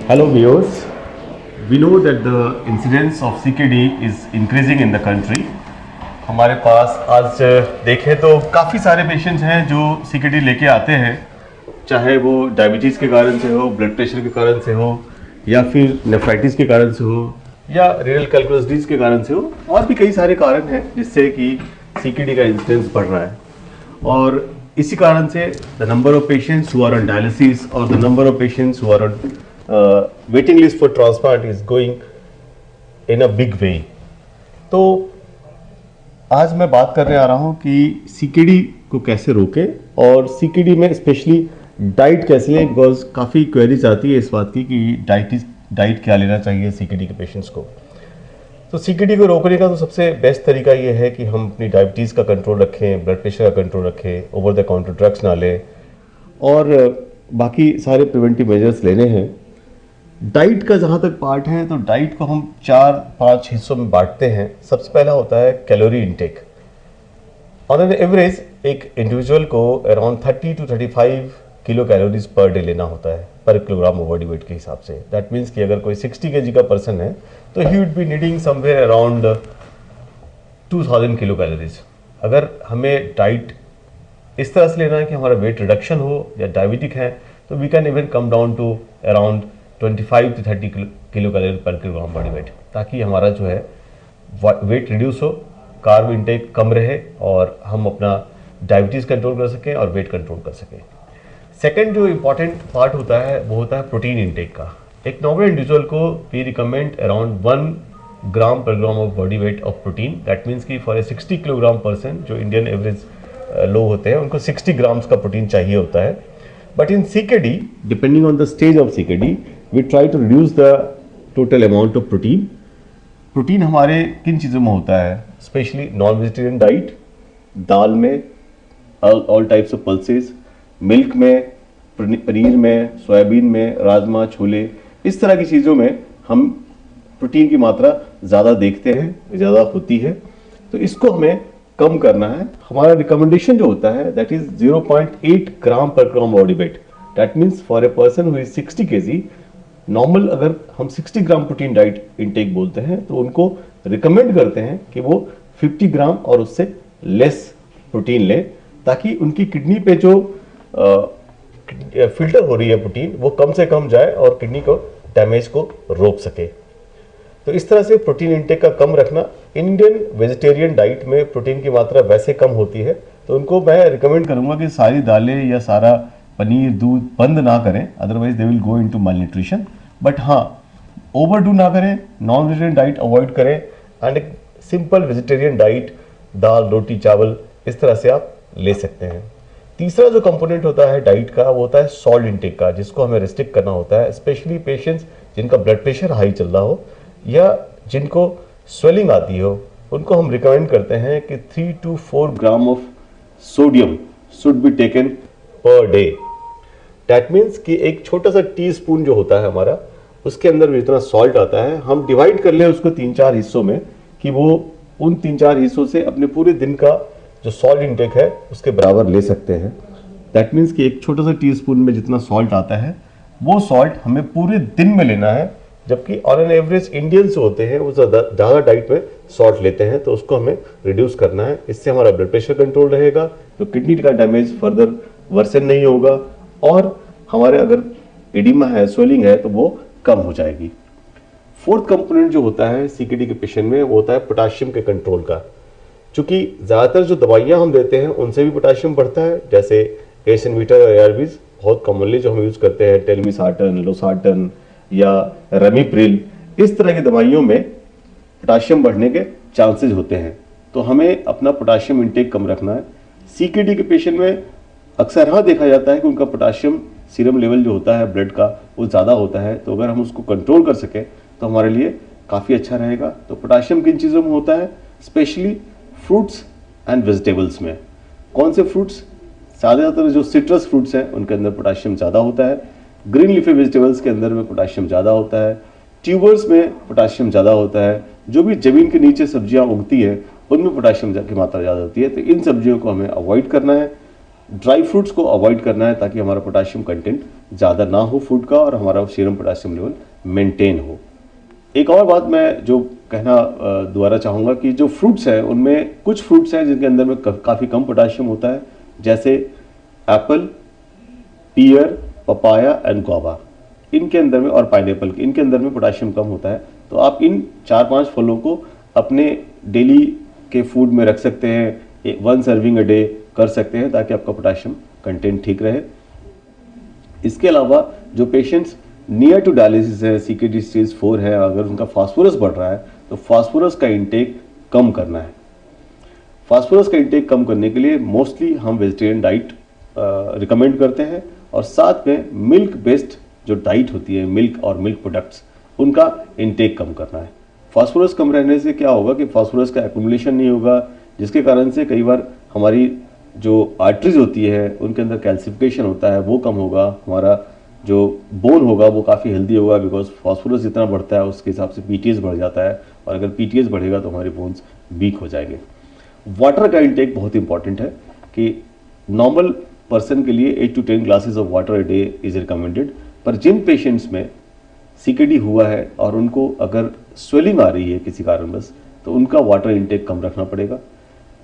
Hello viewers, we know that the incidence of CKD is increasing in the country. हमारे पास आज देखें तो काफ़ी सारे पेशेंट्स हैं जो CKD लेके आते हैं, चाहे वो डायबिटीज़ के कारण से हो, ब्लड प्रेशर के कारण से हो, या फिर नेफ्राइटिस के कारण से हो, या रीनल कैल्कुलस के कारण से हो, और भी कई सारे कारण हैं जिससे कि CKD का इंसिडेंस बढ़ रहा है। और इसी कारण से the number of patients who are on dialysis और the number of patients who are on waiting list for transplant is going in a big way. तो आज मैं बात करने आ रहा हूँ कि CKD को कैसे रोकें और CKD में स्पेशली डाइट कैसे लें, बिकॉज काफ़ी क्वेरीज आती है इस बात की कि डाइट क्या लेना चाहिए CKD के पेशेंट्स को। तो CKD को रोकने का तो सबसे बेस्ट तरीका ये है कि हम अपनी डायबिटीज़ का कंट्रोल रखें, ब्लड प्रेशर का कंट्रोल रखें, ओवर द काउंटर ड्रग्स ना लें और बाकी सारे प्रिवेंटिव मेजर्स लेने हैं। डाइट का जहाँ तक पार्ट है तो डाइट को हम 4-5 हिस्सों में बांटते हैं। सबसे पहला होता है calorie intake. On an average एक इंडिविजुअल को around 30 to 35 kilo calories per day लेना होता है पर किलोग्राम ऑफ बॉडी वेट के हिसाब से। दैट मीन्स कि अगर कोई 60 kg का पर्सन है तो ही would be needing somewhere around 2000 kilo calories. अगर हमें डाइट इस तरह से लेना है कि हमारा वेट रिडक्शन हो या डायबिटिक है तो we can even come down to around 25 to 30 kilo calorie per kilogram body weight, ताकि हमारा जो है वेट रिड्यूस हो, कार्ब इंटेक कम रहे और हम अपना डायबिटीज़ कंट्रोल कर सकें और वेट कंट्रोल कर सकें। सेकेंड जो इम्पॉर्टेंट पार्ट होता है वो होता है प्रोटीन इंटेक का। एक नॉर्मल इंडिविजुअल को we recommend around 1 gram per gram of body weight of protein. That means कि फॉर ए 60 किलोग्राम पर्सन जो इंडियन एवरेज लोग होते हैं उनको 60 ग्राम्स का प्रोटीन चाहिए होता है। But in CKD, depending on the stage of CKD, we try to reduce the total amount of protein. Protein हमारे किन चीज़ों में होता है? स्पेशली नॉन वेजिटेरियन डाइट, दाल में, all types of pulses, milk में, पनीर में, सोयाबीन में, राजमा, छोले, इस तरह की चीज़ों में हम प्रोटीन की मात्रा ज़्यादा देखते हैं, ज़्यादा होती है। तो इसको हमें कम करना है। हमारा रिकमेंडेशन जो होता है that is 0.8 gram per gram body weight. That means for a person who is 60 kg, normal अगर हम 60 ग्राम प्रोटीन डाइट इनटेक बोलते हैं तो उनको रिकमेंड करते हैं कि वो 50 ग्राम और उससे लेस प्रोटीन लें, ताकि उनकी किडनी पे जो फिल्टर हो रही है प्रोटीन वो कम से कम जाए और किडनी को डैमेज को रोक सके। तो इस तरह से प्रोटीन इंटेक का कम रखना। इंडियन वेजिटेरियन डाइट में प्रोटीन की मात्रा वैसे कम होती है तो उनको मैं रिकमेंड करूंगा कि सारी दालें या सारा पनीर, दूध बंद ना करें, otherwise they will go into malnutrition. But हाँ, ओवरडू ना करें, नॉन वेजिटेरियन डाइट अवॉइड करें एंड एक सिंपल वेजिटेरियन डाइट, दाल, रोटी, चावल, इस तरह से आप ले सकते हैं। तीसरा जो कंपोनेंट होता है डाइट का वो होता है सॉल्ट इंटेक का, जिसको हमें रिस्ट्रिक्ट करना होता है। स्पेशली पेशेंट्स जिनका ब्लड प्रेशर हाई चल रहा हो या जिनको स्वेलिंग आती हो, उनको हम रिकमेंड करते हैं कि 3 to 4 gram of sodium should be taken per day. That means कि एक छोटा सा टीस्पून जो होता है हमारा, उसके अंदर जितना सॉल्ट आता है हम डिवाइड कर लें उसको 3-4 हिस्सों में, कि वो उन 3-4 हिस्सों से अपने पूरे दिन का जो सॉल्ट इंटेक है उसके बराबर ले सकते हैं। दैट मीन्स कि एक छोटा सा टीस्पून में जितना सॉल्ट आता है वो सॉल्ट हमें पूरे दिन में लेना है, जबकि ऑन एन एवरेज इंडियंस होते हैं वो ज़्यादा डाइट में सॉल्ट लेते हैं, तो उसको हमें रिड्यूस करना है। इससे हमारा ब्लड प्रेशर कंट्रोल रहेगा, तो किडनी का डैमेज फर्दर वर्सन नहीं होगा और हमारे अगर एडिमा है, स्वेलिंग है, तो वो कम हो जाएगी। फोर्थ कंपोनेंट जो होता है CKD के पेशेंट में वो होता है पोटाशियम के कंट्रोल का। चूँकि ज़्यादातर जो दवाइयाँ हम देते हैं उनसे भी पोटाशियम बढ़ता है, जैसे एसएनवीटर और ARVs बहुत कॉमनली जो हम यूज़ करते हैं, टेलमिसार्टन, लोसार्टन या रेमिप्रिल, इस तरह की दवाइयों में पोटाशियम बढ़ने के चांसेस होते हैं। तो हमें अपना पोटाशियम इंटेक कम रखना है। CKD के पेशेंट में अक्सर हाँ देखा जाता है कि उनका पोटाशियम सीरम लेवल जो होता है ब्लड का वो ज़्यादा होता है, तो अगर हम उसको कंट्रोल कर सकें तो हमारे लिए काफ़ी अच्छा रहेगा। तो पोटाशियम किन चीज़ों में होता है? स्पेशली फ्रूट्स एंड वेजिटेबल्स में। कौन से फ्रूट्स? ज़्यादातर जो सिट्रस फ्रूट्स हैं उनके अंदर पोटाशियम ज़्यादा होता है, ग्रीन लीफी वेजिटेबल्स के अंदर में पोटाशियम ज़्यादा होता है, ट्यूबर्स में पोटाशियम ज़्यादा होता है, जो भी ज़मीन के नीचे सब्जियां उगती हैं उनमें पोटाशियम की मात्रा ज़्यादा होती है। तो इन सब्जियों को हमें अवॉइड करना है। ड्राई फ्रूट्स को अवॉइड करना है ताकि हमारा पोटाशियम कंटेंट ज़्यादा ना हो फूड का और हमारा सीरम पोटाशियम लेवल मेंटेन हो। एक और बात मैं जो कहना दोबारा चाहूँगा कि जो फ्रूट्स हैं उनमें कुछ फ्रूट्स हैं जिनके अंदर में काफ़ी कम पोटाशियम होता है, जैसे apple, pear, papaya and guava. इनके अंदर में, और पाइनएप्पल, इनके अंदर में पोटाशियम कम होता है। तो आप इन 4-5 फलों को अपने डेली के फूड में रख सकते हैं, 1 सर्विंग अ डे कर सकते हैं ताकि आपका पोटाशियम कंटेंट ठीक रहे। इसके अलावा जो पेशेंट्स नियर टू डायलिसिस है, सीकेडी स्टेज 4 है, अगर उनका फास्फोरस बढ़ रहा है तो फास्फोरस का इंटेक कम करना है। फास्फोरस का इंटेक कम करने के लिए मोस्टली हम वेजिटेरियन डाइट रिकमेंड करते हैं और साथ में मिल्क बेस्ड जो डाइट होती है, मिल्क और मिल्क प्रोडक्ट्स, उनका इंटेक कम करना है। फास्फोरस कम रहने से क्या होगा कि फास्फोरस का एक्युमुलेशन नहीं होगा, जिसके कारण से कई बार हमारी जो आर्टरीज होती है उनके अंदर कैल्सिफिकेशन होता है, वो कम होगा। हमारा जो बोन होगा वो काफ़ी हेल्दी होगा, बिकॉज फास्फोरस जितना बढ़ता है उसके हिसाब से पीटीएस बढ़ जाता है, और अगर पीटीएस बढ़ेगा तो हमारे बोन्स वीक हो जाएंगे। वाटर का इंटेक बहुत इंपॉर्टेंट है कि नॉर्मल पर्सन के लिए 8 to 10 glasses of water a day is recommended. पर जिन पेशेंट्स में सीकेडी हुआ है और उनको अगर स्वेलिंग आ रही है किसी कारणवश, तो उनका वाटर इंटेक कम रखना पड़ेगा।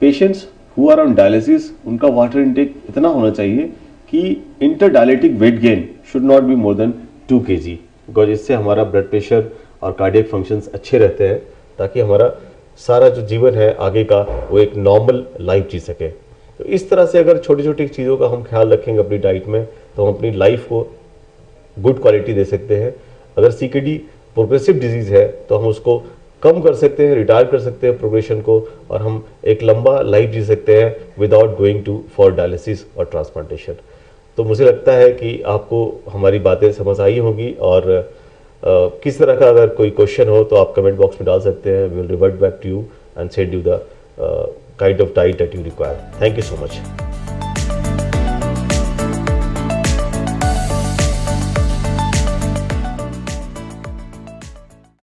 Patients who are on dialysis, उनका वाटर इंटेक इतना होना चाहिए कि interdialytic weight gain should not be more than 2 kg, because इससे हमारा ब्लड प्रेशर और कार्डियक फंक्शंस अच्छे रहते हैं, ताकि हमारा सारा जो जीवन है आगे का वो एक नॉर्मल लाइफ जी सके। तो इस तरह से अगर छोटी छोटी चीज़ों का हम ख्याल रखेंगे अपनी डाइट में, तो हम अपनी लाइफ को गुड क्वालिटी दे सकते हैं। अगर सीकेडी प्रोग्रेसिव डिजीज़ है तो हम उसको कम कर सकते हैं, रिटायर कर सकते हैं प्रोग्रेशन को, और हम एक लंबा लाइफ जी सकते हैं without going to for dialysis और ट्रांसप्लांटेशन। तो मुझे लगता है कि आपको हमारी बातें समझ आई होंगी, और किस तरह का अगर कोई क्वेश्चन हो तो आप कमेंट बॉक्स में डाल सकते हैं। We will revert back to you and send you the kind of diet that you require. Thank you so much.